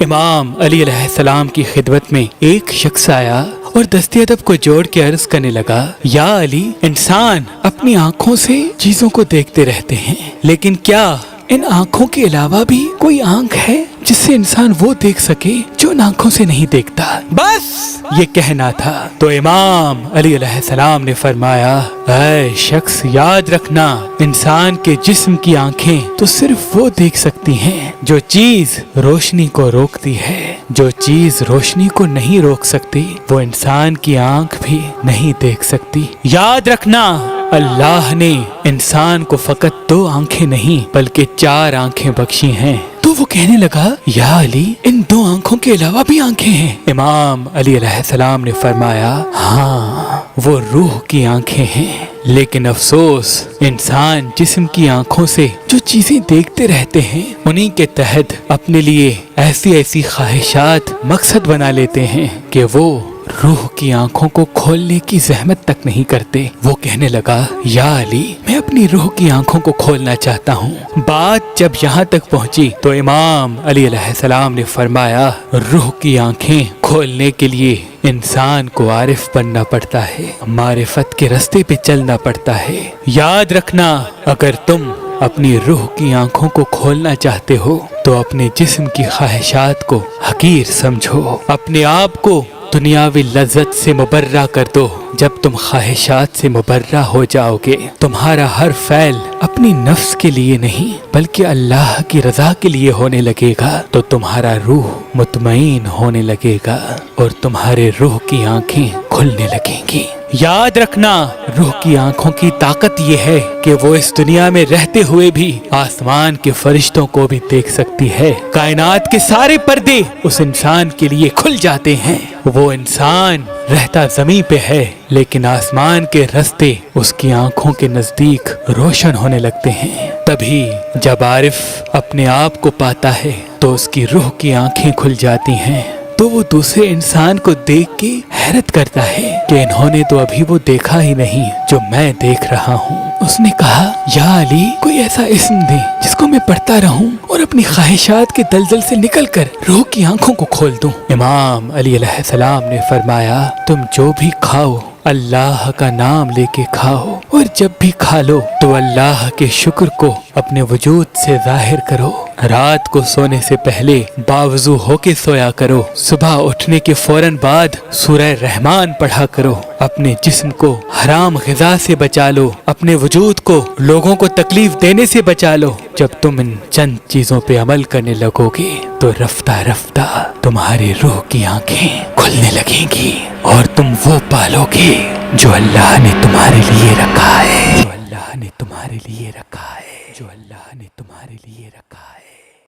امام علی علیہ السلام کی خدمت میں ایک شخص آیا اور دست ادب کو جوڑ کے عرض کرنے لگا، یا علی، انسان اپنی آنکھوں سے چیزوں کو دیکھتے رہتے ہیں، لیکن کیا ان آنکھوں کے علاوہ بھی کوئی آنکھ ہے جس سے انسان وہ دیکھ سکے جو ان آنکھوں سے نہیں دیکھتا؟ بس یہ کہنا تھا تو امام علی علیہ السلام نے فرمایا، اے شخص، یاد رکھنا، انسان کے جسم کی آنکھیں تو صرف وہ دیکھ سکتی ہیں جو چیز روشنی کو روکتی ہے، جو چیز روشنی کو نہیں روک سکتی وہ انسان کی آنکھ بھی نہیں دیکھ سکتی۔ یاد رکھنا، اللہ نے انسان کو فقط 2 آنکھیں نہیں بلکہ 4 آنکھیں بخشی ہیں۔ تو وہ کہنے لگا، یا علی، ان 2 آنکھوں کے علاوہ بھی آنکھیں ہیں؟ امام علی علیہ السلام نے فرمایا، ہاں، وہ روح کی آنکھیں ہیں، لیکن افسوس، انسان جسم کی آنکھوں سے جو چیزیں دیکھتے رہتے ہیں انہی کے تحت اپنے لیے ایسی خواہشات مقصد بنا لیتے ہیں کہ وہ روح کی آنکھوں کو کھولنے کی زحمت تک نہیں کرتے۔ وہ کہنے لگا، یا علی، میں اپنی روح کی آنکھوں کو کھولنا چاہتا ہوں۔ بات جب یہاں تک پہنچی تو امام علی علیہ السلام نے فرمایا، روح کی آنکھیں کھولنے کے لیے انسان کو عارف بننا پڑتا ہے، معرفت کے راستے پہ چلنا پڑتا ہے۔ یاد رکھنا، اگر تم اپنی روح کی آنکھوں کو کھولنا چاہتے ہو تو اپنے جسم کی خواہشات کو حقیر سمجھو، اپنے آپ کو دنیاوی لذت سے مبرہ کر دو۔ جب تم خواہشات سے مبرہ ہو جاؤ گے، تمہارا ہر فعل اپنی نفس کے لیے نہیں بلکہ اللہ کی رضا کے لیے ہونے لگے گا، تو تمہارا روح مطمئن ہونے لگے گا اور تمہارے روح کی آنکھیں کھلنے لگیں گی۔ یاد رکھنا، روح کی آنکھوں کی طاقت یہ ہے کہ وہ اس دنیا میں رہتے ہوئے بھی آسمان کے فرشتوں کو بھی دیکھ سکتی ہے۔ کائنات کے سارے پردے اس انسان کے لیے کھل جاتے ہیں۔ وہ انسان رہتا زمین پہ ہے لیکن آسمان کے راستے اس کی آنکھوں کے نزدیک روشن ہونے لگتے ہیں۔ تبھی جب عارف اپنے آپ کو پاتا ہے تو اس کی روح کی آنکھیں کھل جاتی ہیں، تو وہ دوسرے انسان کو دیکھ کے حیرت کرتا ہے کہ انہوں نے تو ابھی وہ دیکھا ہی نہیں جو میں دیکھ رہا ہوں۔ اس نے کہا، یا علی، کوئی ایسا اسم دے جس کو میں پڑھتا رہوں اور اپنی خواہشات کے دلدل سے نکل کر روح کی آنکھوں کو کھول دوں۔ امام علی علیہ السلام نے فرمایا، تم جو بھی کھاؤ اللہ کا نام لے کے کھاؤ، اور جب بھی کھا لو تو اللہ کے شکر کو اپنے وجود سے ظاہر کرو۔ رات کو سونے سے پہلے باوضو ہو کے سویا کرو، صبح اٹھنے کے فوراً بعد سورہ رحمان پڑھا کرو، اپنے جسم کو حرام غذا سے بچا لو، اپنے وجود کو لوگوں کو تکلیف دینے سے بچا لو۔ جب تم ان چند چیزوں پہ عمل کرنے لگو گے تو رفتہ رفتہ تمہاری روح کی آنکھیں کھلنے لگیں گی اور تم وہ پالو گے جو اللہ نے تمہارے لیے رکھا ہے، جو اللہ نے تمہارے لیے رکھا ہے، جو اللہ نے تمہارے لیے رکھا ہے۔